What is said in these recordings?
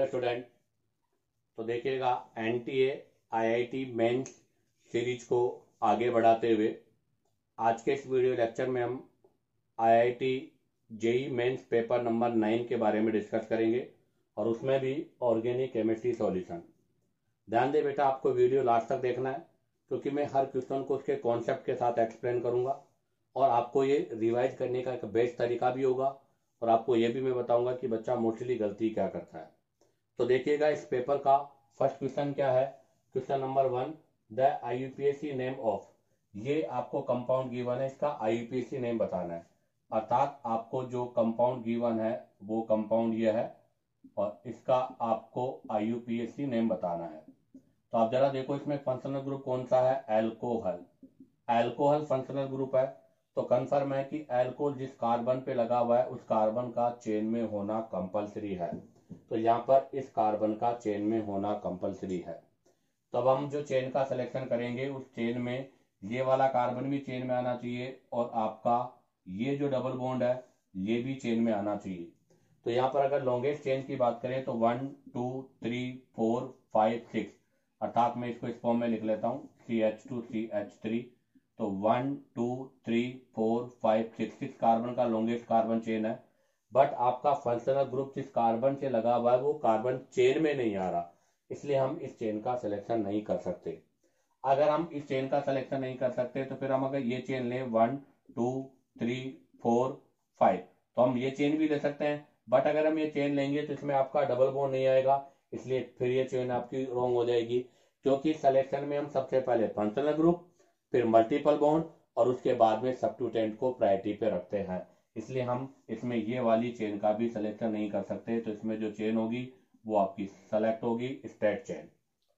Dear student, तो देखिएगा NTA IIT mains series को आगे बढ़ाते हुए आज के इस वीडियो लेक्चर में हम IIT JEE mains paper number 9 के बारे में डिस्कस करेंगे और उसमें भी ऑर्गेनिक केमिस्ट्री सॉल्यूशन। ध्यान दे बेटा, आपको वीडियो लास्ट तक देखना है क्योंकि मैं हर क्वेश्चन को उसके कॉन्सेप्ट के साथ एक्सप्लेन करूंगा और आपको ये रिवाइज करने का एक बेस्ट तरीका भी होगा और आपको ये भी मैं बताऊंगा कि बच्चा मोस्टली गलती क्या करता है। तो देखिएगा इस पेपर का फर्स्ट क्वेश्चन क्या है। Question number 1, the IUPAC name of. ये आपको कंपाउंड गिवन है, इसका आईयूपीएसी नेम बताना है, अर्थात आपको जो कंपाउंड गिवन है वो कंपाउंड ये है और इसका आपको आईयूपीएसी नेम बताना है। तो आप जरा देखो इसमें फंक्शनल ग्रुप कौन सा है, एल्कोहल। एल्कोहल फंक्शनल ग्रुप है तो कंफर्म है कि एल्कोहल जिस कार्बन पे लगा हुआ है उस कार्बन का चेन में होना कंपलसरी है। तो यहाँ पर इस कार्बन का चेन में होना कंपलसरी है। तो अब हम जो चेन का सिलेक्शन करेंगे उस चेन में ये वाला कार्बन भी चेन में आना चाहिए और आपका ये जो डबल बॉन्ड है ये भी चेन में आना चाहिए। तो यहाँ पर अगर लॉन्गेस्ट चेन की बात करें तो 1 2 3 4 5 6, अर्थात मैं इसको इस फॉर्म में लिख लेता हूँ CH2 CH3। तो 1 2 3 4 5 6 कार्बन का लॉन्गेस्ट कार्बन चेन है, बट आपका फंक्शनल ग्रुप जिस कार्बन से लगा हुआ है वो कार्बन चेन में नहीं आ रहा, इसलिए हम इस चेन का सिलेक्शन नहीं कर सकते। अगर हम इस चेन का सिलेक्शन नहीं कर सकते तो फिर हम अगर ये चेन लें 1 2 3 4 5 तो हम ये चेन भी ले सकते हैं, बट अगर हम ये चेन लेंगे तो इसमें आपका डबल बॉन्ड नहीं आएगा, इसलिए फिर ये चेन आपकी रॉन्ग हो जाएगी। क्योंकि सिलेक्शन में हम सबसे पहले फंक्शनल ग्रुप, फिर मल्टीपल बॉन्ड और उसके बाद में सब्स्टिट्यूएंट को प्रायोरिटी पे रखते हैं, इसलिए हम इसमें ये वाली चेन का भी सिलेक्शन नहीं कर सकते। तो इसमें जो चेन होगी वो आपकी सेलेक्ट होगी स्ट्रेट चेन।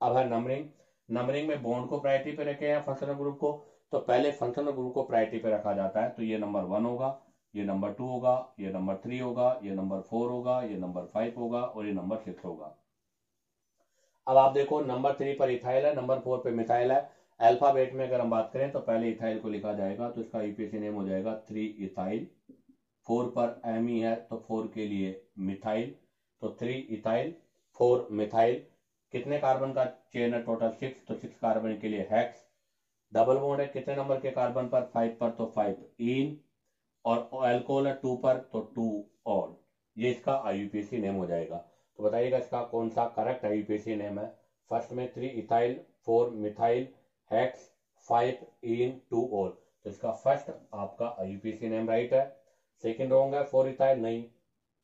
अब है नंबरिंग। नंबरिंग में बॉन्ड को प्रायोरिटी पे रखे हैं फंक्शनल ग्रुप को, तो पहले फंक्शनल ग्रुप को प्रायोरिटी पे रखा जाता है। तो ये नंबर 1 होगा, ये नंबर 2 होगा, ये नंबर 3 होगा, ये नंबर 4 होगा, ये नंबर 5 होगा और ये नंबर 6 होगा। अब आप देखो नंबर 3 पर इथाइल है, नंबर 4 पे मिथाइल है। अल्फाबेट में अगर हम बात करें तो पहले इथाइल को लिखा जाएगा तो इसका यूपीएसी नेम हो जाएगा 3 इथाइल। 4 पर एम ही है तो 4 के लिए मिथाइल, तो 3 इथाइल 4 मिथाइल। कितने कार्बन का चेन है टोटल 6, तो 6 कार्बन के लिए हेक्स। डबल बॉन्ड है कितने नंबर के कार्बन पर, 5 पर, तो 5 इन, और अल्कोहल है 2 पर तो 2 ऑल। ये इसका आईयूपीएसी नेम हो जाएगा। तो बताइएगा इसका कौन सा करेक्ट आईयूपीएसी नेम है। फर्स्ट में 3 इथाइल 4 मिथाइल हेक्स 5 इन 2 ऑल, तो इसका फर्स्ट आपका आईयूपीएसी नेम राइट है। सेकंड रॉन्ग है, 4 इथाइल नहीं,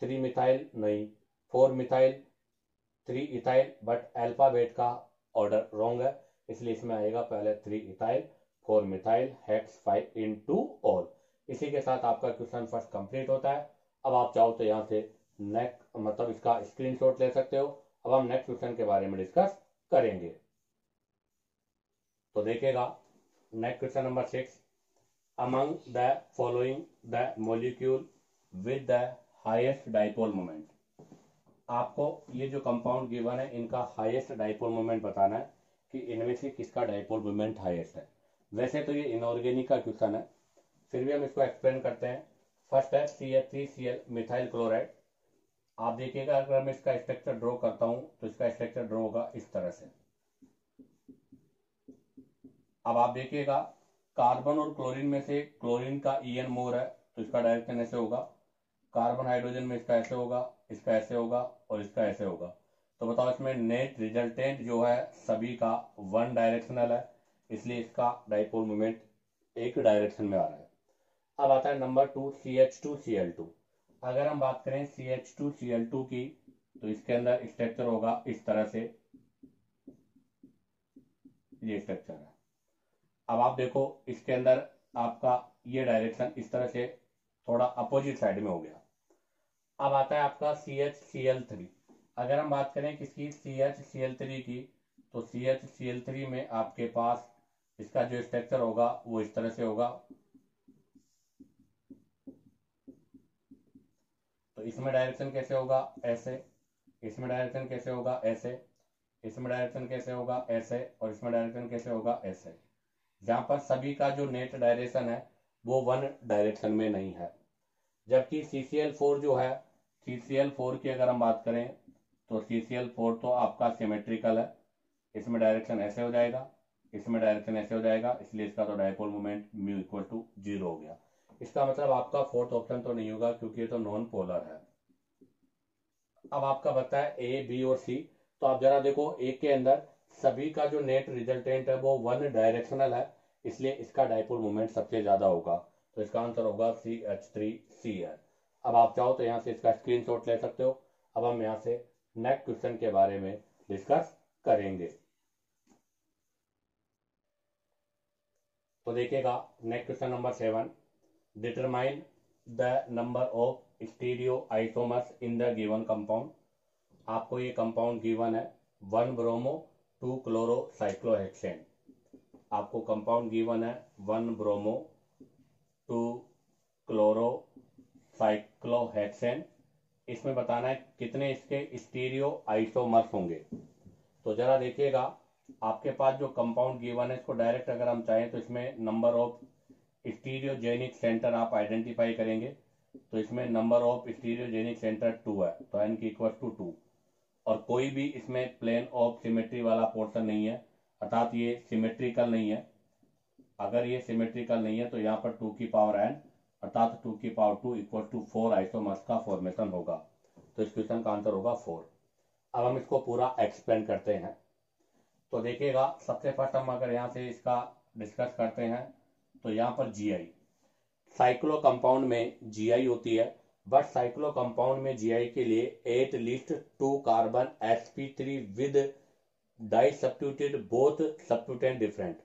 3 मिथाइल नहीं, 4 मिथाइल 3 इथाइल, बट अल्फाबेट का ऑर्डर रॉन्ग है, इसलिए इसमें आएगा पहले 3 इथाइल 4 मिथाइल हेक्स 5 इन 2 ऑल। इसी के साथ आपका क्वेश्चन फर्स्ट कंप्लीट होता है। अब आप चाहो तो यहाँ से नेक्स्ट मतलब इसका स्क्रीनशॉट ले सकते हो। अब हम नेक्स्ट क्वेश्चन के बारे में डिस्कस करेंगे। तो देखिएगा next question number 6, among the following the molecule with the highest dipole moment. आपको ये जो कंपाउंड गिवन है इनका हाईएस्ट डाइपोल मोमेंट बताना है कि इनमें से किसका डाइपोल मोमेंट हाईएस्ट है। वैसे तो ये इनऑर्गेनिक का क्वेश्चन है, फिर भी हम इसको एक्सप्लेन करते हैं। फर्स्ट है CH3Cl मिथाइल क्लोराइड। आप देखिएगा अगर मैं इसका स्ट्रक्चर ड्रॉ करता हूं तो इसका स्ट्रक्चर ड्रॉ होगा इस तरह से। अब आप देखिएगा कार्बन और क्लोरीन में से क्लोरीन का EN मोर है तो इसका डायरेक्शन ऐसे होगा, कार्बन हाइड्रोजन में इसका ऐसे होगा, इसका ऐसे होगा और इसका ऐसे होगा। तो बताओ इसमें नेट रिजल्टेंट जो है सभी का वन डायरेक्शनल है, इसलिए इसका डाइपोल मोमेंट एक डायरेक्शन में आ रहा है। अब आता है नंबर 2 CH2Cl2। अगर हम बात करें CH2Cl2 की तो इसके अंदर स्ट्रक्चर होगा इस तरह से, ये स्ट्रक्चर है। अब आप देखो इसके अंदर आपका ये डायरेक्शन इस तरह से थोड़ा अपोजिट साइड में हो गया। अब आता है आपका CHCl3। अगर हम बात करें किसकी, CHCl3 की, तो CHCl3 में आपके पास इसका जो स्ट्रक्चर होगा वो इस तरह से होगा। तो इसमें डायरेक्शन कैसे होगा, ऐसे, इसमें डायरेक्शन कैसे होगा, ऐसे, इसमें डायरेक्शन कैसे होगा, ऐसे, और इसमें डायरेक्शन कैसे होगा, ऐसे। जहां पर सभी का जो नेट डायरेक्शन है वो वन डायरेक्शन में नहीं है। जबकि CCl4 जो है, CCl4 की अगर हम बात करें तो CCl4 तो आपका सिमेट्रिकल है, इसमें डायरेक्शन ऐसे हो जाएगा, इसमें डायरेक्शन ऐसे हो जाएगा, इसलिए इसका तो dipole moment mu equal to 0 हो गया। इसका मतलब आपका फोर्थ ऑप्शन तो नहीं होगा क्योंकि ये तो नॉन पोलर है। अब आपका बता है ए, बी और सी। तो आप जरा देखो, ए के अंदर सभी का जो नेट रिजल्टेंट है वो वन डायरेक्शनल है, इसलिए इसका डायपोल मोमेंट सबसे ज्यादा होगा। तो इसका आंसर होगा CH3Cl। अब आप चाहो तो यहाँ से इसका स्क्रीनशॉट ले सकते हो। अब हम यहाँ से नेक्स्ट क्वेश्चन के बारे में डिस्कस करेंगे। तो देखिएगा next question number 7, determine the number of stereo isomers in the given compound. आपको ये कंपाउंड गिवन है 1 ब्रोमो 2 क्लोरो साइक्लोहेक्सेन। आपको कंपाउंड गिवन है 1 ब्रोमो 2 क्लोरो साइक्लोहेक्सेन। इसमें बताना है कितने इसके स्टीरियो आइसोमर्स होंगे। तो जरा देखिएगा, आपके पास जो कंपाउंड गिवन है इसको डायरेक्ट अगर हम चाहें तो इसमें नंबर ऑफ स्टीरियोजेनिक सेंटर आप आइडेंटिफाई करेंगे। तो इसमें नंबर ऑफ स्टीरियोजेनिक सेंटर 2 है, तो n की इक्वल टू 2। और कोई भी इसमें प्लेन ऑफ सिमेट्री वाला पोर्शन नहीं है, अर्थात ये सिमेट्रिकल नहीं है। अगर ये सिमेट्रिकल नहीं है तो यहाँ पर 2 की पावर n अर्थात 2 की पावर 2 इक्वल टू 4 आइसोमर्स का फॉर्मेशन होगा। तो इस क्वेश्चन का आंसर होगा 4। अब हम इसको पूरा एक्सप्लेन करते हैं। तो देखिएगा, सबसे फर्स्ट हम अगर यहाँ से इसका डिस्कस करते हैं तो यहाँ पर GI, साइक्लो कंपाउंड में GI होती है, बट साइक्लो कंपाउंड में GI के लिए at least 2 carbon sp3 with di substituted both substituent different.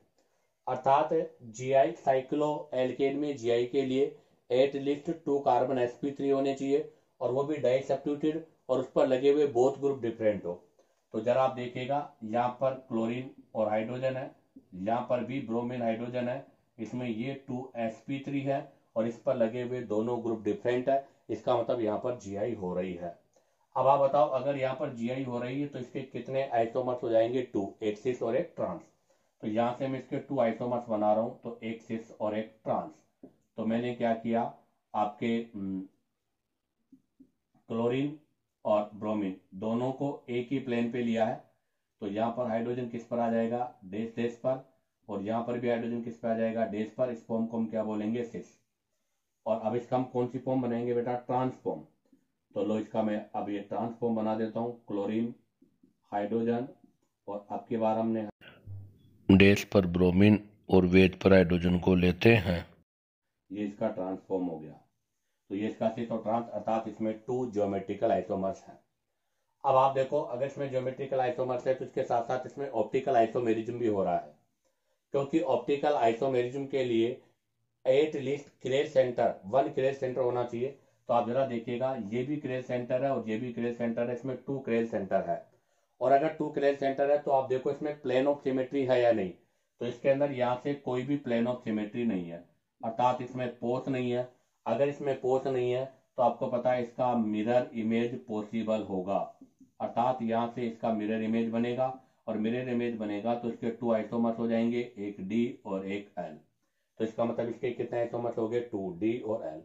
अर्थात GI साइक्लो एल्केन में GI के लिए एट लीस्ट 2 कार्बन sp3 होने चाहिए और वो भी डाई सब्स्टिट्यूटेड और उस पर लगे हुए बोथ ग्रुप डिफरेंट हो। तो जरा आप देखिएगा, यहाँ पर क्लोरीन और हाइड्रोजन है, यहाँ पर भी ब्रोमीन हाइड्रोजन है, इसमें ये 2 sp3 है और इस पर लगे हुए दोनों ग्रुप डिफरेंट है। इसका मतलब यहाँ पर GI हो रही है। अब आप बताओ, अगर यहाँ पर GI हो रही है तो इसके कितने आइसोमर्स हो जाएंगे? 2, एक सिस और एक ट्रांस। तो यहाँ से मैं इसके 2 आइसोमर्स बना रहा हूँ, तो एक सिस और एक ट्रांस। तो मैंने क्या किया, आपके क्लोरीन और ब्रोमीन दोनों को एक ही प्लेन पे लिया है। तो यहाँ पर हाइड्रोजन किस पर आ जाएगा? डैश डैश पर, और यहाँ पर भी हाइड्रोजन किस पर आ जाएगा? डैश पर। इस फॉर्म को हम क्या बोलेंगे? सिस। और अब इसका हम कौन सी फॉर्म बनाएंगे बेटा? ट्रांसफॉर्म। तो लो, इसका मैं अब ये ट्रांसफॉर्म बना देता हूँ, क्लोरीन हाइड्रोजन, और अब की बार हमने डैश पर ब्रोमीन और वेद पर हाइड्रोजन को लेते हैं। ये इसका ट्रांसफॉर्म हो गया। तो ये इसका सिस और ट्रांस, अर्थात इसमें 2 ज्योमेट्रिकल आइसोमर्स हैं। अब आप देखो, अगर इसमें ज्योमेट्रिकल आइसोमर्स है तो इसके साथ साथ इसमें ऑप्टिकल आइसोमेरिज्म भी हो रहा है, क्योंकि ऑप्टिकल आइसोमेरिज्म के लिए at least craze centre, 1 craze centre होना चाहिए। तो आप जरा देखिएगा, ये भी क्रेज सेंटर है और ये भी क्रेज सेंटर है, इसमें 2 क्रेज सेंटर है। और अगर 2 क्रेज सेंटर है तो आप देखो इसमें प्लेन ऑफ सिमेट्री है या नहीं। तो इसके अंदर यहाँ से कोई भी प्लेन ऑफ सिमेट्री नहीं है, अर्थात इसमें पोस नहीं है। अगर इसमें पोस नहीं है तो आपको पता है इसका मिरर इमेज पॉसिबल होगा, अर्थात यहाँ से इसका मिरर इमेज बनेगा, और मिरर इमेज बनेगा तो इसके 2 आइसोमर्स हो जाएंगे, एक D और एक L। तो इसका मतलब इसके कितने आइसोमर्स हो गए? 2D और L।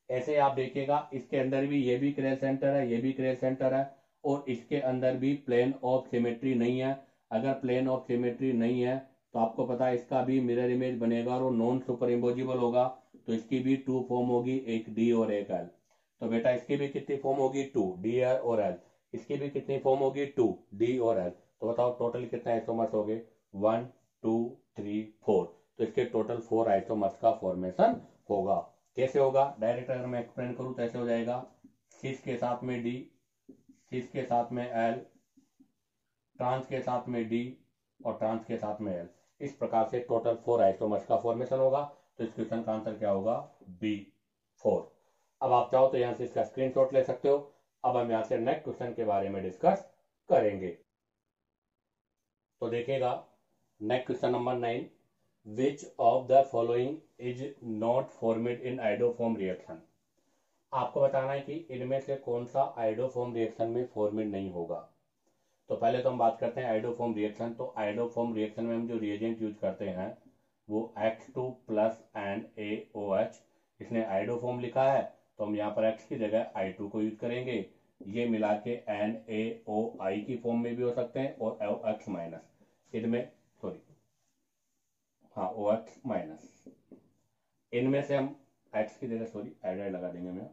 ऐसे आप देखिएगा, इसके अंदर भी ये भी क्रेज सेंटर है, ये भी क्रेज सेंटर है, और इसके अंदर भी प्लेन ऑफ सिमेट्री नहीं है। अगर प्लेन ऑफ सिमेट्री नहीं है तो आपको पता है इसका भी मिरर इमेज बनेगा और वो नॉन सुपर इम्पोजिबल होगा, तो इसकी भी 2 फॉर्म होगी, एक D और एक L। तो बेटा इसकी भी कितनी फॉर्म होगी? 2 D और L। इसकी भी कितनी फॉर्म होगी? 2 D और L। तो बताओ टोटल कितने आइसोमर्स हो गए? 1 2 3 4। तो इसके टोटल 4 आइसोमर्स का फॉर्मेशन होगा। कैसे होगा? डायरेक्ट अगर मैं एक्सप्लेन करूं तो ऐसे हो जाएगा, सिस के साथ में D, सिस के साथ में L, ट्रांस के साथ में D और ट्रांस के साथ में L। इस प्रकार से टोटल 4 आइसोमर्स का फॉर्मेशन होगा। तो इस क्वेश्चन का आंसर क्या होगा? B4। अब आप चाहो तो यहां से इसका स्क्रीनशॉट ले सकते हो। अब हम यहां से नेक्स्ट क्वेश्चन के बारे में डिस्कस करेंगे। तो देखिएगा, next question number 9, which of the following is not formed in iodoform reaction. आपको बताना है कि इनमें से कौन सा आइडोफॉर्म रिएक्शन में फॉर्मेड नहीं होगा। तो पहले तो हम बात करते हैं आइडोफॉर्म रिएक्शन। तो आइडोफॉर्म रिएक्शन में हम जो रिएजेंट यूज करते हैं वो X2 प्लस एंड AOH। इसने आइडोफॉर्म लिखा है तो हम यहाँ पर X की जगह I2 को यूज करेंगे। ये मिला के NaOI की फॉर्म में भी हो सकते हैं और OX माइनस, इनमें सॉरी हाँ OX माइनस, इनमें से हम X की जगह सॉरी एड लगा देंगे मैं,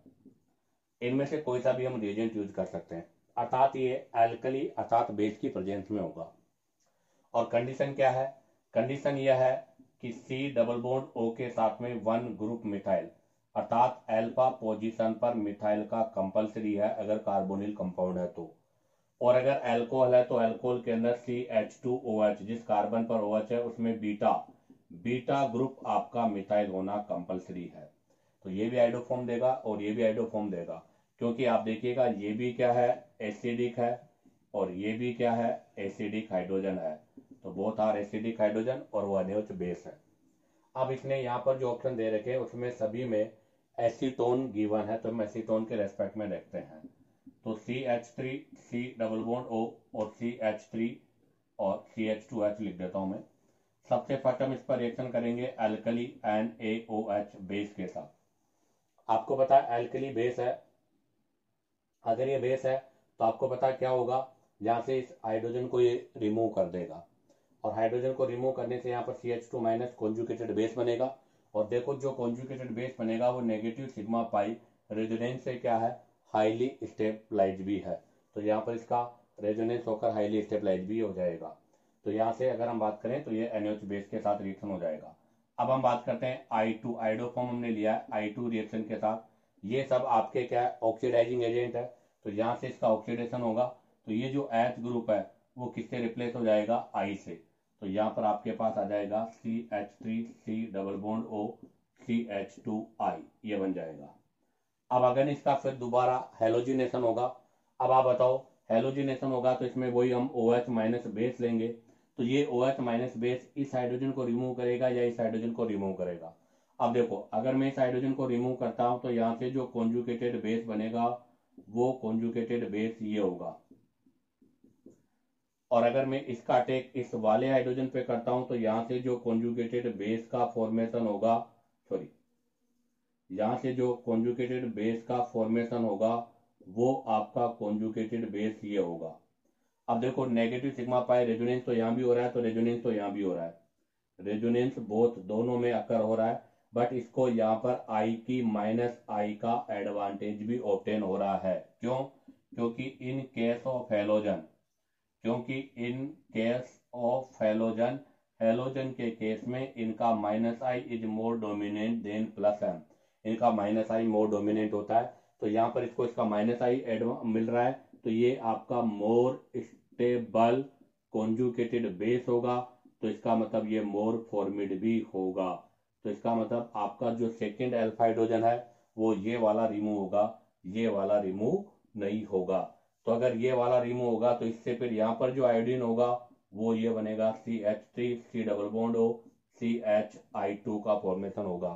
इनमें से कोई सा भी हम रिएजेंट यूज कर सकते हैं, अर्थात ये एल्कली अर्थात बेस की प्रेजेंस में होगा। और कंडीशन क्या है, कंडीशन यह है कि C डबल बॉन्ड O के साथ में वन ग्रुप मिथाइल अर्थात अल्फा पोजीशन पर मिथाइल का कंपलसरी है अगर कार्बोनिल कंपाउंड है तो, और अगर अल्कोहल है तो अल्कोहल के अंदर CH2OH जिस कार्बन पर OH है उसमें बीटा ग्रुप आपका मिथाइल होना कंपलसरी है। तो ये भी आइडोफॉर्म देगा और ये भी आइडोफॉर्म देगा, क्योंकि आप देखिएगा ये भी क्या है एसिडिक है और ये भी क्या है एसिडिक हाइड्रोजन है, तो बोथ आर एसिडिक हाइड्रोजन और वो अनएच बेस है। अब इसने यहाँ पर जो ऑप्शन दे रखे हैं उसमें सभी में एसीटोन गिवन है, तो हम एसीटोन के रेस्पेक्ट में देखते हैं। तो CH3 C double bond O और CH3 और CH2H लिख देता हूं मैं। सबसे फर्स्ट हम इस पर रिएक्शन करेंगे एल्कली NaOH बेस के साथ। आपको पता है एल्कली बेस है, अगर ये बेस है तो आपको पता क्या होगा, यहाँ से इस हाइड्रोजन को ये रिमूव कर देगा और हाइड्रोजन को रिमूव करने से यहाँ पर CH2 माइनस कॉन्जुगेटेड बेस बनेगा, और देखो जो कॉन्जुगेटेड बेस बनेगा वो नेगेटिव सिग्मा पाई रेजोनेंस से क्या है हाईली स्टेबलाइज भी है, तो यहाँ पर इसका रेजोनेंस होकर हाईली स्टेबलाइज भी हो जाएगा। तो यहाँ से अगर हम बात करें तो ये NH बेस के साथ रिएक्शन हो जाएगा। अब हम बात करते हैं I2 आइडोफॉर्म हमने लिया है I2 रिएक्शन के साथ, ये सब आपके क्या है ऑक्सीडाइजिंग एजेंट है, तो यहाँ से इसका ऑक्सीडेशन होगा, तो ये जो H ग्रुप है वो किससे रिप्लेस हो जाएगा I से, तो यहाँ पर आपके पास आ जाएगा CH3 C double bond O CH2I, ये बन जाएगा। अब अगर इसका फिर दोबारा हेलोजिनेशन होगा, अब आप बताओ हेलोजिनेशन होगा तो इसमें वही हम OH माइनस बेस लेंगे, तो ये OH माइनस बेस इस हाइड्रोजन को रिमूव करेगा या इस हाइड्रोजन को रिमूव करेगा। अब देखो अगर मैं इस हाइड्रोजन को रिमूव करता हूं तो यहाँ से जो कॉन्जुगेटेड बेस बनेगा वो कॉन्जुगेटेड बेस ये होगा, और अगर मैं इसका अटैक इस वाले हाइड्रोजन पे करता हूं तो यहाँ से जो कॉन्जुगेटेड बेस का फॉर्मेशन होगा, सॉरी यहाँ से जो कॉन्जुगेटेड बेस का फॉर्मेशन होगा वो आपका कॉन्जुगेटेड बेस ये होगा। अब देखो नेगेटिव सिग्मा पाई रेजोनेंस तो यहाँ भी हो रहा है तो रेजोनेंस तो यहाँ भी हो रहा है, रेजोनेंस बोथ दोनों में अकर हो रहा है, बट इसको यहाँ पर I की माइनस I का एडवांटेज भी ऑब्टेन हो रहा है। क्यों? क्योंकि इन केस ऑफ हेलोजन, क्योंकि in case of halogen, halogen के केस में इनका minus I is more dominant than plus M, इनका माइनस I मोर डोमिनेंट होता है, तो यहाँ पर इसको इसका माइनस I मिल रहा है, तो ये आपका मोर स्टेबल कॉन्जुगेटेड बेस होगा, तो इसका मतलब ये मोर फॉर्मिड भी होगा, तो इसका मतलब आपका जो सेकेंड अल्फा हाइड्रोजन है वो ये वाला रिमूव होगा, ये वाला रिमूव नहीं होगा। तो अगर ये वाला रिमूव होगा तो इससे फिर यहाँ पर जो आयोडीन होगा वो ये बनेगा CH3 C double bond O CHI2 का फॉर्मेशन होगा।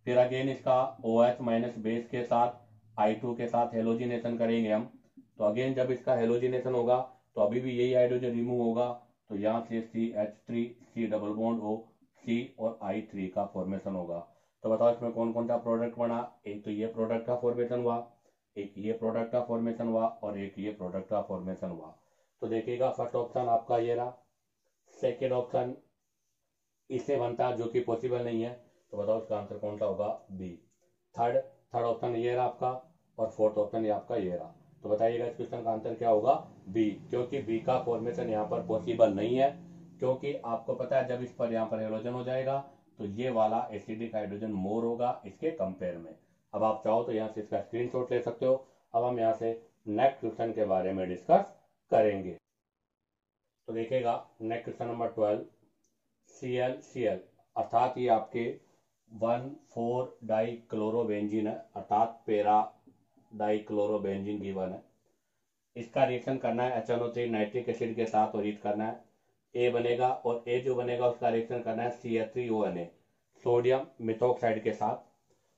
फिर अगेन इसका OH माइनस बेस के साथ I2 के साथ हेलोजिनेशन करेंगे हम, तो अगेन जब इसका हेलोजिनेशन होगा तो अभी भी यही हाइड्रोजन रिमूव होगा, तो यहाँ से CH3 C double bond O C और I3 का फॉर्मेशन होगा। तो बताओ इसमें कौन कौन सा प्रोडक्ट बना, एक तो ये प्रोडक्ट का फॉर्मेशन हुआ, एक ये प्रोडक्ट का फॉर्मेशन हुआ और एक ये प्रोडक्ट का फॉर्मेशन हुआ। तो देखिएगा फर्स्ट ऑप्शन आपका ये रहा, सेकेंड ऑप्शन इससे बनता है जो कि पॉसिबल नहीं है, तो बताओ इसका आंसर कौन सा होगा बी। थर्ड ऑप्शन ये रहा आपका और फोर्थ ऑप्शन ये आपका ये रहा, तो बताइएगा इस क्वेश्चन का आंसर क्या होगा बी, क्योंकि बी का फॉर्मेशन यहाँ पर पॉसिबल नहीं है, क्योंकि आपको पता है जब इस पर यहाँ पर हेलोजन हो जाएगा तो ये वाला एसिडिक हाइड्रोजन मोर होगा इसके कंपेयर में। अब आप चाहो तो यहाँ से इसका स्क्रीनशॉट ले सकते हो। अब हम यहाँ से नेक्स्ट क्वेश्चन के बारे में डिस्कस करेंगे। तो देखिएगा नेक्स्ट क्वेश्चन नंबर 12, Cl अर्थात ये आपके 1,4 डाइक्लोरोबेंजीन है, अर्थात पेरा डाइक्लोरोबेंजीन गिवन है। इसका रिएक्शन करना है HNO3 नाइट्रिक एसिड के साथ और हीट करना है, ए बनेगा और ए जो बनेगा उसका रिएक्शन करना है CH3ONA सोडियम मिथॉक्साइड के साथ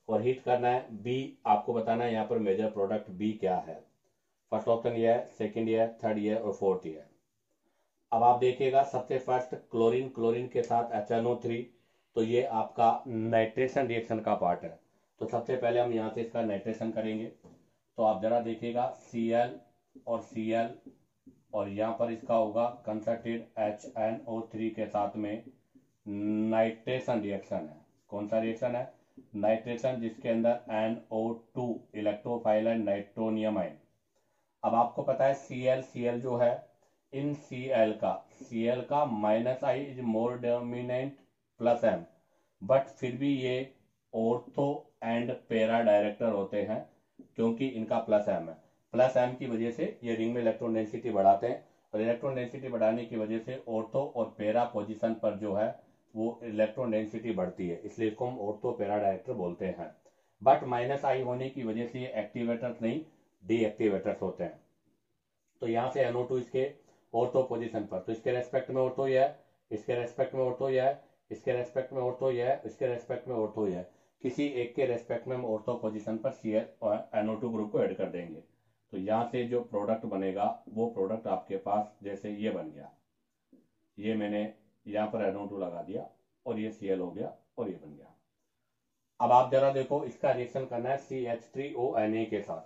और हीट करना है बी, आपको बताना है यहाँ पर मेजर प्रोडक्ट बी क्या है। फर्स्ट ऑप्शन ये है, सेकंड ये है, थर्ड ये और फोर्थ ये है। अब आप देखिएगा सबसे फर्स्ट क्लोरीन के साथ HNO3, तो ये आपका नाइट्रेशन रिएक्शन का पार्ट है, तो सबसे पहले हम यहाँ से इसका नाइट्रेशन करेंगे, तो आप जरा देखिएगा Cl और Cl, और यहाँ पर इसका होगा कंसर्टेड HNO3 के साथ में नाइट्रेशन रिएक्शन है। कौन सा रिएक्शन है? नाइट्रेशन, जिसके अंदर NO2 इलेक्ट्रोफाइल है नाइट्रोनियम आयन। अब आपको पता है Cl जो है, इन Cl का minus I is more dominant plus M, but फिर भी ये ऑर्थो एंड पैरा डायरेक्टर होते हैं क्योंकि इनका प्लस M है। प्लस M की वजह से ये रिंग में इलेक्ट्रॉन डेंसिटी बढ़ाते हैं, और इलेक्ट्रॉन डेंसिटी बढ़ाने की वजह से ऑर्थो और पैरा पोजीशन पर जो है वो इलेक्ट्रॉन डेंसिटी बढ़ती है, इसलिए इसको हम ऑर्थो पैरा डायरेक्टर बोलते हैं। बट माइनस आई होने की वजह से ये एक्टिवेटर्स नहीं, डीएक्टिवेटर्स होते हैं। तो यहाँ से NO2 इसके ऑर्थो पोजीशन पर, तो इसके रेस्पेक्ट में ऑर्थो यह है, इसके रेस्पेक्ट में ऑर्थो यह है, इसके रेस्पेक्ट में ऑर्थो यह है, इसके रेस्पेक्ट में ऑर्थो यह है। किसी एक के रेस्पेक्ट में हम ऑर्थो पोजीशन पर Cl और NO2 ग्रुप को ऐड कर देंगे। तो यहाँ से जो प्रोडक्ट बनेगा वो प्रोडक्ट आपके पास जैसे ये बन गया, ये मैंने यहाँ पर NO2 लगा दिया और ये Cl हो गया और ये बन गया। अब आप जरा देखो, इसका रिएक्शन करना है CH3ONA के साथ,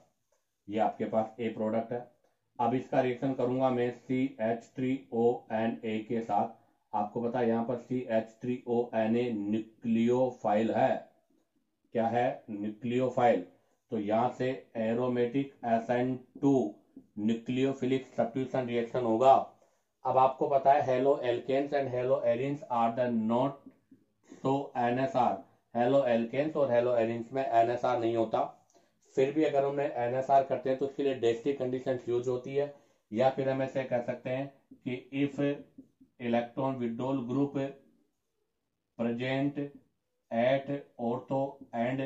ये आपके पास ए प्रोडक्ट है। अब इसका रिएक्शन करूंगा मैं CH3ONA के साथ। आपको पता है यहाँ पर CH3ONA न्यूक्लियोफाइल है। क्या है? न्यूक्लियोफाइल। तो यहाँ से aromatic SN2 nucleophilic substitution reaction होगा। अब आपको पता है halo alkenes and halo arenes are the not so NSR, halo alkenes और हेलो एरिन्स में NSR नहीं होता। फिर भी अगर हमने NSR करते हैं तो उसके लिए डेस्टी कंडीशन यूज होती है, या फिर हम ऐसे कह सकते हैं कि if electron withdrawal group present at ortho and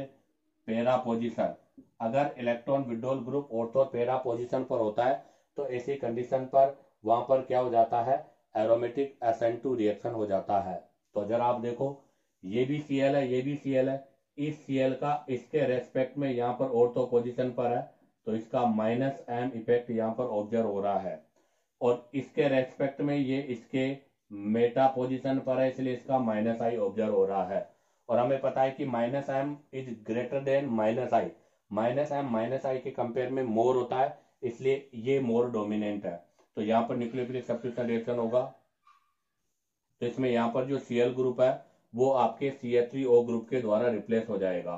para position, अगर electron withdrawal group ortho para position पर होता है तो ऐसी कंडीशन पर वहां पर क्या हो जाता है? एरोमेटिक SN2 रिएक्शन हो जाता है। तो जरा आप देखो, ये भी Cl है, ये भी Cl है, इस Cl का इसके रेस्पेक्ट में यहाँ पर ऑर्थो पोजीशन पर है, तो इसका माइनस M इफेक्ट यहाँ पर ऑब्जर्व हो रहा है, और इसके रेस्पेक्ट में ये इसके मेटा पोजीशन पर है, इसलिए इसका माइनस आई ऑब्जर्व हो रहा है। और हमें पता है कि minus M is greater than minus I, minus M minus I के कंपेयर में मोर होता है, इसलिए ये मोर डोमिनेंट है। तो यहाँ पर न्यूक्लियोफिलिक सब्स्टिट्यूशन रिएक्शन होगा, तो इसमें यहाँ पर जो Cl ग्रुप है वो आपके CH3O ग्रुप के द्वारा रिप्लेस हो जाएगा।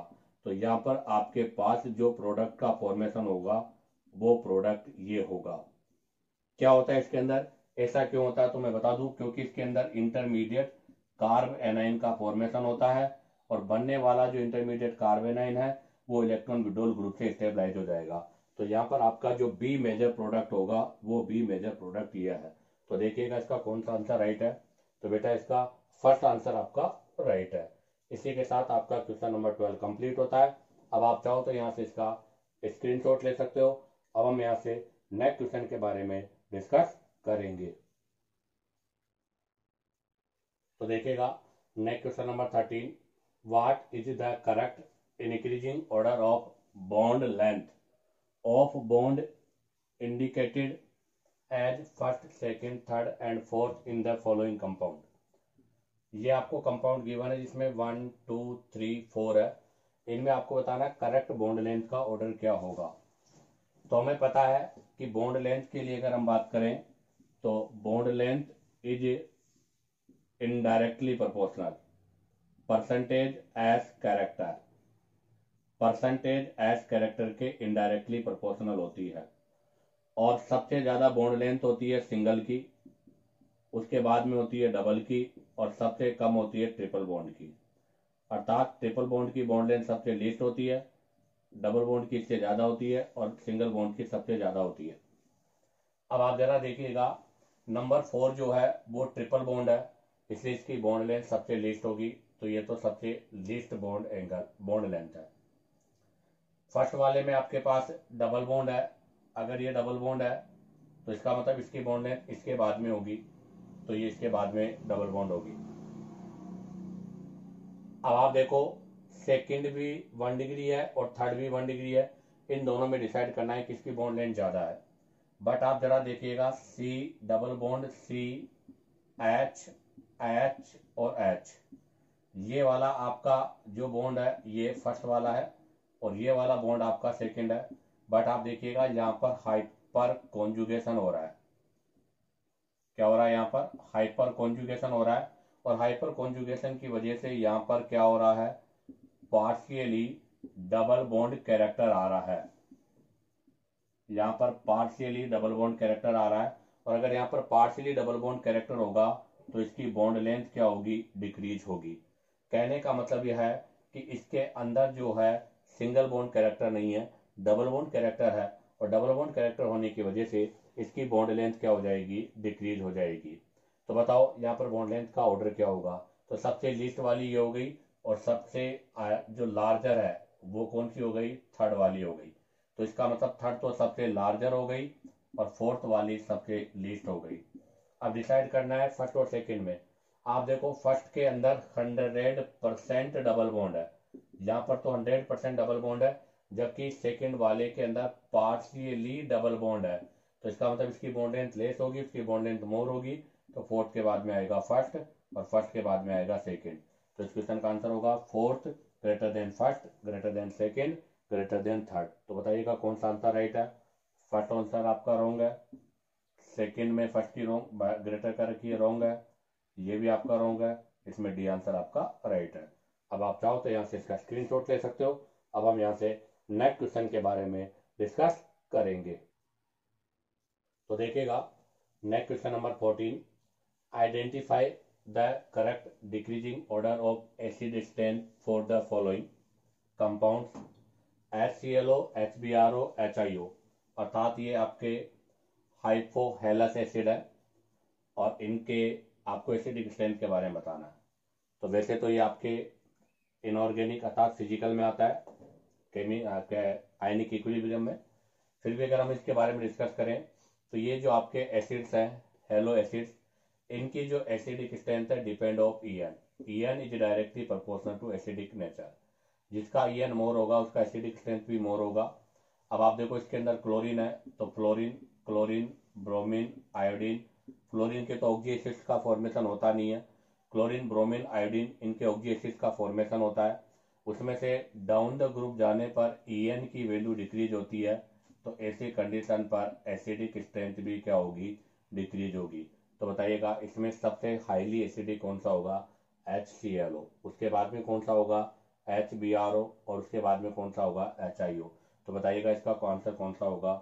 तो यहाँ पर आपके पास जो प्रोडक्ट का फॉर्मेशन होगा वो प्रोडक्ट ये होगा। क्या होता है इसके अंदर? ऐसा क्यों होता है तो मैं बता दूं, क्योंकि इसके अंदर इंटरमीडिएट कार्ब एनाइन का फॉर्मेशन होता है, और बनने वाला जो इंटरमीडिएट कार्ब एनाइन है वो इलेक्ट्रॉन विड्रॉल ग्रुप से स्टेबलाइज हो जाएगा। तो यहाँ पर आपका जो बी मेजर प्रोडक्ट होगा वो बी मेजर प्रोडक्ट ये है। तो देखिएगा इसका कौन सा आंसर राइट है। तो बेटा इसका फर्स्ट आंसर आपका राइट है। इसी के साथ आपका क्वेश्चन नंबर 12 कंप्लीट होता है। अब आप चाहो तो यहाँ से इसका स्क्रीनशॉट ले सकते हो। अब हम यहाँ से नेक्स्ट क्वेश्चन के बारे में डिस्कस करेंगे। तो देखिएगा next question number 13, what is the correct increasing order of bond length of bond indicated as first, second, third and fourth in the following compound. ये आपको कंपाउंड गिवन है जिसमें 1 2 3 4 है। इनमें आपको बताना है करेक्ट बॉन्ड लेंथ का ऑर्डर क्या होगा। तो हमें पता है कि बॉन्ड लेंथ के लिए अगर हम बात करें तो bond length is indirectly proportional percentage s character, percentage s character के इनडायरेक्टली प्रोपोर्शनल होती है। और सबसे ज्यादा बॉन्ड लेंथ होती है सिंगल की, उसके बाद में होती है डबल की, और सबसे कम होती है ट्रिपल बॉन्ड की। अर्थात ट्रिपल बॉन्ड की बॉन्ड लेंथ सबसे लीस्ट होती है, डबल बॉन्ड की इससे ज्यादा होती है, और सिंगल बॉन्ड की सबसे ज्यादा होती है। अब आप जरा देखिएगा, नंबर 4 जो है वो ट्रिपल बॉन्ड है, इसलिए इसकी बॉन्ड लेंथ सबसे लीस्ट होगी। तो ये तो सबसे least bond angle bond length है। फर्स्ट वाले में आपके पास डबल बॉन्ड है, अगर ये डबल बॉन्ड है तो इसका मतलब इसकी बॉन्ड लेंथ इसके बाद में होगी, तो ये इसके बाद में डबल बॉन्ड होगी। अब आप देखो, सेकंड भी 1 डिग्री है और थर्ड भी 1 डिग्री है, इन दोनों में डिसाइड करना है किसकी बॉन्ड लेंथ ज्यादा है। बट आप जरा देखिएगा, C double bond C H H और एच, ये वाला आपका जो बॉन्ड है ये फर्स्ट वाला है, और ये वाला बॉन्ड आपका सेकंड है। बट आप देखिएगा यहाँ पर हाइपर कॉन्जुगेशन हो रहा है। क्या हो रहा है? यहाँ पर हाइपर कॉन्जुगेशन हो रहा है, और हाइपर कॉन्जुगेशन की वजह से यहाँ पर क्या हो रहा है? पार्शियली डबल बॉन्ड कैरेक्टर आ रहा है। यहाँ पर पार्शियली डबल बॉन्ड कैरेक्टर आ रहा है, और अगर यहाँ पर पार्शियली डबल बॉन्ड कैरेक्टर होगा तो इसकी बॉन्ड लेंथ क्या होगी? डिक्रीज होगी। कहने का मतलब यह है कि इसके अंदर जो है सिंगल बॉन्ड कैरेक्टर नहीं है, डबल बॉन्ड कैरेक्टर है, और डबल बॉन्ड कैरेक्टर होने की वजह से इसकी बॉन्ड लेंथ क्या हो जाएगी? डिक्रीज हो जाएगी। तो बताओ यहाँ पर बॉन्ड लेंथ का ऑर्डर क्या होगा? तो सबसे लीस्ट वाली ये हो गई, और सबसे जो लार्जर है वो कौन सी हो गई? थर्ड वाली हो गई। तो इसका मतलब थर्ड तो सबसे लार्जर हो गई, और फोर्थ वाली सबसे लीस्ट हो गई। अब डिसाइड करना है फर्स्ट और सेकंड में। आप देखो फर्स्ट के अंदर 100% डबल बॉन्ड है, यहाँ पर तो 100% डबल बॉन्ड है, जबकि सेकंड वाले के अंदर पार्शियली डबल बॉन्ड है। तो इसका मतलब इसकी बॉन्ड लेंथ लेस होगी, इसकी बॉन्ड लेंथ मोर होगी। तो फोर्थ के बाद में आएगा फर्स्ट, और फर्स्ट के बाद में आएगा सेकंड। तो इस क्वेश्चन का आंसर होगा fourth greater than first greater than second greater than third. तो बताइएगा कौन सा आंसर राइट है? फर्स्ट आंसर आपका रॉन्ग है, सेकंड में फर्स्ट की रॉन्ग ग्रेटर का रखिए रॉन्ग है, ये भी आपका रॉन्ग है, इसमें डी आंसर आपका राइट है। अब आप चाहो तो यहाँ से इसका स्क्रीनशॉट ले सकते हो। अब हम यहाँ से नेक्स्ट क्वेश्चन के बारे में डिस्कस करेंगे। तो देखिएगा next question number 14, identify the correct decreasing order of acid stand for the following compounds HClO, HBrO, HIO। अर्थात ये आपके हाइपोहेलस एसिड है, और इनके आपको एसिडिक स्ट्रेंथ के बारे में बताना है। तो वैसे तो ये आपके इनऑर्गेनिक अर्थात फिजिकल में आता है, आयनिक इक्विलिब्रियम में। फिर भी अगर हम इसके बारे में डिस्कस करें तो ये जो आपके एसिड्स हैं, हेलो एसिड्स, इनकी जो एसिडिक स्ट्रेंथ है depend of EN is directly proportional to acidic nature. जिसका EN मोर होगा उसका एसिडिक स्ट्रेंथ भी मोर होगा। अब आप देखो इसके अंदर क्लोरीन है, तो क्लोरीन, ब्रोमीन, आयोडीन। फ्लोरीन के तो ऑक्सी एसिड्स का फॉर्मेशन होता नहीं है, क्लोरीन, ब्रोमीन, आयोडीन इनके ऑक्सी एसिड्स का फॉर्मेशन होता है। उसमें से डाउन द ग्रुप जाने पर EN की वैल्यू डिक्रीज होती है, तो ऐसी कंडीशन पर एसिडिक स्ट्रेंथ भी क्या होगी? डिक्रीज होगी। तो बताइएगा इसमें सबसे हाईली एसिडिक कौन सा होगा? HClO। उसके बाद में कौन सा होगा? HBrO, और उसके बाद में कौन सा होगा? HIO। तो बताइएगा इसका आंसर कौन सा होगा?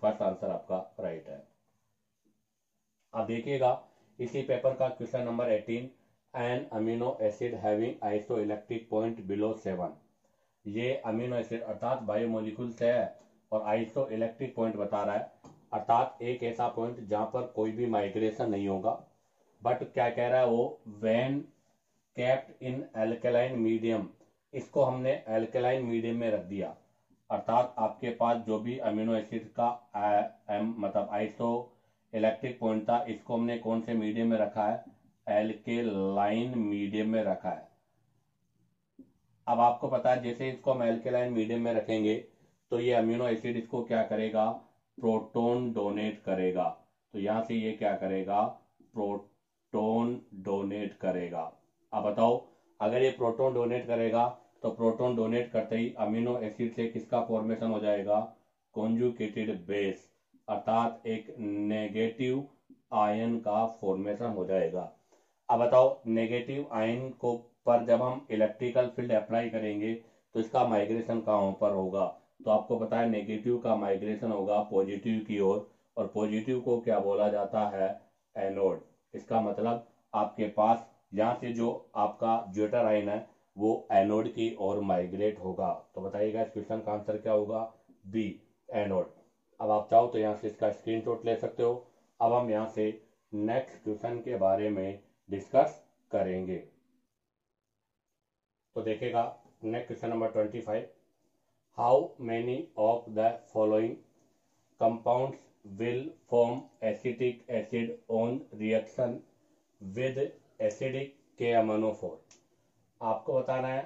फर्स्ट आंसर आपका राइट है। अब देखिएगा इसी पेपर का question number 18, an amino acid having isoelectric point below 7। ये अमीनो एसिड अर्थात बायोमोलिक्यूल से है, और आइसो इलेक्ट्रिक पॉइंट बता रहा है, अर्थात एक ऐसा पॉइंट जहां पर कोई भी माइग्रेशन नहीं होगा। बट क्या कह रहा है वो? When kept in alkaline medium, इसको हमने एल्कलाइन मीडियम में रख दिया। अर्थात आपके पास जो भी अमीनो एसिड का मतलब आइसो इलेक्ट्रिक पॉइंट था, इसको हमने कौन से मीडियम में रखा है? एल्केलाइन मीडियम में रखा है। अब आपको पता है जैसे इसको हम एल्केलाइन मीडियम में रखेंगे तो ये अमीनो एसिड इसको क्या करेगा? प्रोटॉन डोनेट करेगा। तो यहां से ये क्या करेगा? प्रोटॉन डोनेट करेगा। अब बताओ अगर ये प्रोटॉन डोनेट करेगा तो प्रोटॉन डोनेट करते ही अमीनो एसिड से किसका फॉर्मेशन हो जाएगा? कॉन्जुगेटेड बेस, अर्थात एक नेगेटिव आयन का फॉर्मेशन हो जाएगा। अब बताओ नेगेटिव आयन को पर जब हम इलेक्ट्रिकल फील्ड अप्लाई करेंगे तो इसका माइग्रेशन कहाँ पर होगा? तो आपको पता है नेगेटिव का माइग्रेशन होगा पॉजिटिव की ओर, और पॉजिटिव को क्या बोला जाता है? एनोड। इसका मतलब आपके पास यहाँ से जो आपका ज्वेटर आयन है वो एनोड की ओर माइग्रेट होगा। तो बताइएगा इस क्वेश्चन का आंसर क्या होगा? B, anode. अब आप चाहो तो यहाँ से इसका स्क्रीनशॉट ले सकते हो। अब हम यहाँ से नेक्स्ट क्वेश्चन के बारे में डिस्कस करेंगे। तो देखेगा next question number 25, how many of the following compounds will form acetic acid on reaction with acidic KMnO4। आपको बताना है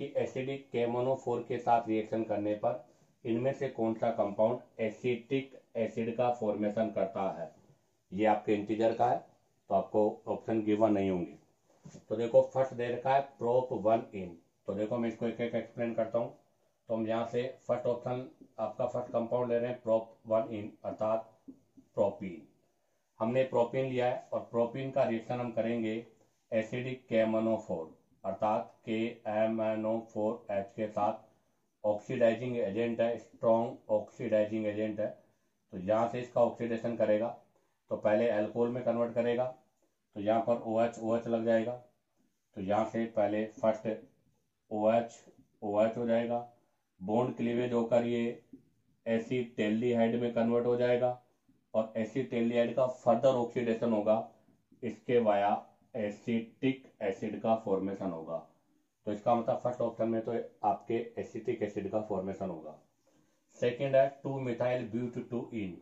कि एसिडिक KMnO4 के साथ रिएक्शन करने पर इनमें से कौन सा कंपाउंड एसिटिक एसिड का फॉर्मेशन करता है। ये आपके इंटीजर का है तो आपको ऑप्शन गिवन नहीं होंगे। तो देखो फर्स्ट दे रखा है प्रोप 1 इन। तो देखो मैं इसको एक एक एक्सप्लेन करता हूँ। तो हम यहाँ से फर्स्ट ऑप्शन आपका फर्स्ट कंपाउंड ले रहे हैं प्रोप 1 अर्थात प्रोपीन। हमने प्रोपीन लिया है और प्रोपीन का रिएक्शन हम करेंगे एसिडिक KMnO4 अर्थात KMnO4H के साथ। ऑक्सीडाइजिंग एजेंट है, स्ट्रॉन्ग ऑक्सीडाइजिंग एजेंट है। तो यहाँ से इसका ऑक्सीडेशन करेगा तो पहले अल्कोहल में कन्वर्ट करेगा, तो यहाँ पर OH लग जाएगा। तो यहाँ से पहले फर्स्ट OH हो जाएगा, बॉन्ड क्लीवेज होकर ये एसीटेल्डिहाइड में कन्वर्ट हो जाएगा और एसीटेल्डिहाइड का फर्दर ऑक्सीडेशन होगा, इसके वाया एसिटिक एसिड का फॉर्मेशन होगा। तो इसका मतलब फर्स्ट ऑप्शन में तो आपके एसिटिक एसिड का फॉर्मेशन होगा। सेकेंड है 2-मिथाइल ब्यूटेटूइन।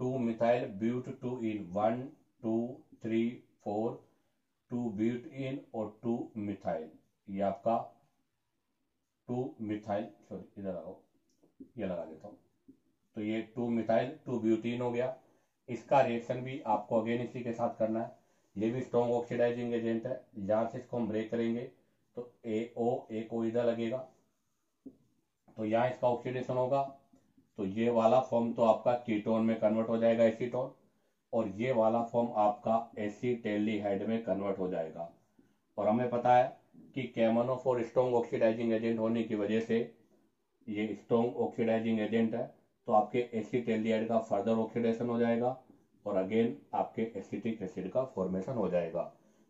2-मिथाइल ब्यूटेटूइन 1 2 3 4 2 ब्यूटेन और 2 मिथाइल, ये आपका 2 मिथाइल, सॉरी इधर आओ, ये लगा देता हूँ। तो ये 2 मिथाइल 2 ब्यूटेन हो गया। इसका रिएक्शन भी आपको अगेन इसी के साथ करना है। ये भी स्ट्रॉन्ग ऑक्सीडाइजिंग एजेंट है। यहाँ से इसको हम ब्रेक करेंगे तो एक ओ इधर लगेगा, तो यहाँ इसका ऑक्सीडेशन होगा। तो ये वाला फॉर्म तो आपका कीटोन में कन्वर्ट हो जाएगा एसीटोन, और ये वाला फॉर्म आपका एसीटेल्डिहाइड में कन्वर्ट हो जाएगा। और हमें पता है कि KMnO4 स्ट्रॉन्ग ऑक्सीडाइजिंग एजेंट होने की वजह से ये स्ट्रॉन्ग ऑक्सीडाइजिंग एजेंट है, तो आपके एसीटेल्डिहाइड का फर्दर ऑक्सीडेशन हो जाएगा और अगेन आपके एसिटिक एसिड का फॉर्मेशन हो जाएगा।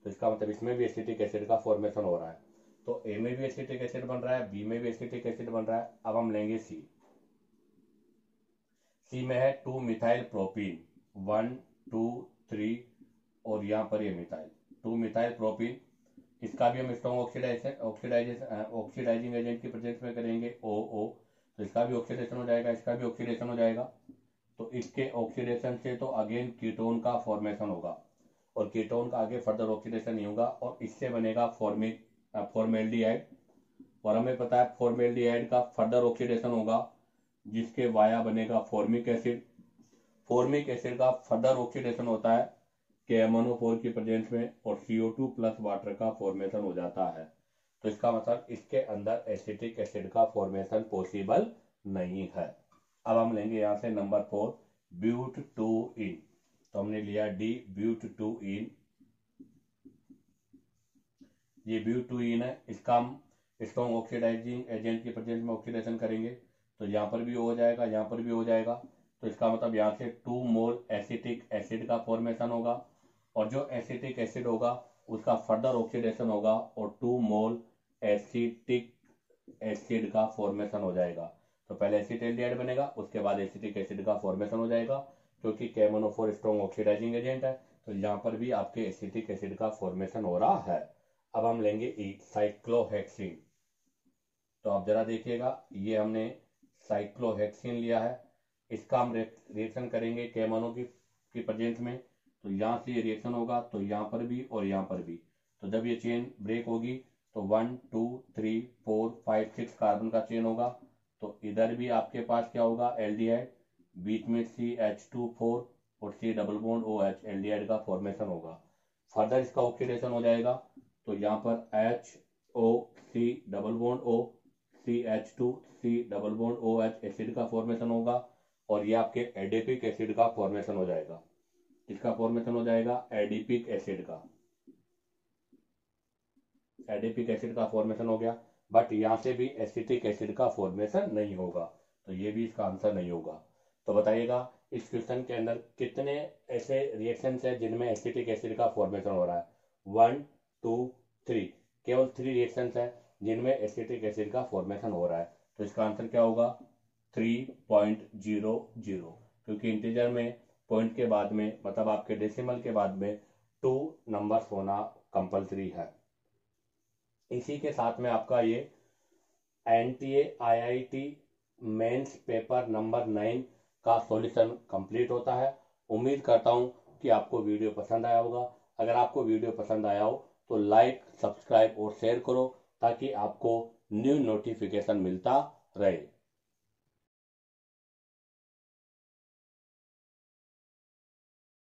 तो इसका मतलब इसमें भी एसिटिक एसिड का फॉर्मेशन हो रहा है। तो ए में भी एसिटिक एसिड बन रहा है, बी में भी एसिटिक एसिड बन रहा है। अब हम लेंगे सी में है 2-मिथाइल प्रोपीन 1 2 3 और यहाँ पर ये मिथाइल 2-मिथाइल प्रोपीन। इसका भी हम स्ट्रॉन्ग ऑक्सीडाइजिंग एजेंट की प्रेजेंस में करेंगे OO, तो इसका भी ऑक्सीडेशन हो जाएगा, इसका भी ऑक्सीडेशन हो जाएगा। तो इसके ऑक्सीडेशन से तो अगेन कीटोन का फॉर्मेशन होगा और कीटोन का आगे फर्दर ऑक्सीडेशन नहीं होगा और इससे बनेगा फॉर्मेल्डिहाइड। और हमें पता है फॉर्मेल्डिहाइड का फर्दर ऑक्सीडेशन होगा जिसके वाया बनेगा फॉर्मिक एसिड। फॉर्मिक एसिड का फर्दर ऑक्सीडेशन होता है KMnO4 की प्रेजेंस में और CO2 प्लस वाटर का फॉर्मेशन हो जाता है। तो इसका मतलब इसके अंदर एसिटिक एसिड का फॉर्मेशन पॉसिबल नहीं है। अब हम लेंगे यहाँ से नंबर 4 ब्यूटेटूइन। तो हमने लिया डी ब्यूटेटूइन, ये ब्यूटेटूइन है। इसका हम स्ट्रॉन्ग ऑक्सीडाइजिंग एजेंट की प्रेजेंस में ऑक्सीडेशन करेंगे तो यहाँ पर भी हो जाएगा, यहाँ पर भी हो जाएगा। तो इसका मतलब यहाँ से 2 मोल एसिटिक एसिड का फॉर्मेशन होगा और जो एसिटिक एसिड होगा उसका फर्दर ऑक्सीडेशन होगा और 2 मोल एसिटिक एसिड का फॉर्मेशन हो जाएगा। तो पहले एसिटेल्डिहाइड बनेगा, उसके बाद एसिटिक एसिड का फॉर्मेशन हो जाएगा क्योंकि KMnO4 स्ट्रॉन्ग ऑक्सीडाइजिंग एजेंट है। तो यहाँ पर भी आपके एसिटिक एसिड का फॉर्मेशन हो रहा है। अब हम लेंगे साइक्लोहेक्सिन। तो आप जरा देखिएगा, ये हमने साइक्लोहेक्सिन लिया है। इसका हम रिएक्शन करेंगे KMnO की प्रेजेंस में, तो यहाँ से ये रिएक्शन होगा तो यहाँ पर भी और यहाँ पर भी। तो जब ये चेन ब्रेक होगी तो 1 2 3 4 5 6 कार्बन का चेन होगा। तो इधर भी आपके पास क्या होगा, एल्डिहाइड, बीच में CH2 4 और C double bond OH aldehyde का फॉर्मेशन होगा। फर्दर इसका ऑक्सीडेशन हो जाएगा तो यहाँ पर HOC double bond O CH2 C double bond OH acid का फॉर्मेशन होगा और ये आपके एडिपिक एसिड का फॉर्मेशन हो जाएगा। इसका फॉर्मेशन हो जाएगा एडिपिक एसिड का, एडिपिक एसिड का फॉर्मेशन हो गया। बट यहाँ से भी एसिटिक एसिड का फॉर्मेशन नहीं होगा, तो ये भी इसका आंसर नहीं होगा। तो बताइएगा इस क्वेश्चन के अंदर कितने ऐसे रिएक्शंस है जिनमें एसिटिक एसिड का फॉर्मेशन हो रहा है। 1 2 3, केवल 3 रिएक्शंस है जिनमें एसिटिक एसिड का फॉर्मेशन हो रहा है। तो इसका आंसर क्या होगा 3.00, क्योंकि इंटीजर में पॉइंट के बाद में मतलब आपके डेसिमल के बाद में 2 नंबर्स होना कंपलसरी है। इसी के साथ में आपका ये NTA IIT mains paper number 9 का सॉल्यूशन कंप्लीट होता है। उम्मीद करता हूं कि आपको वीडियो पसंद आया होगा। अगर आपको वीडियो पसंद आया हो तो लाइक, सब्सक्राइब और शेयर करो ताकि आपको न्यू नोटिफिकेशन मिलता रहे।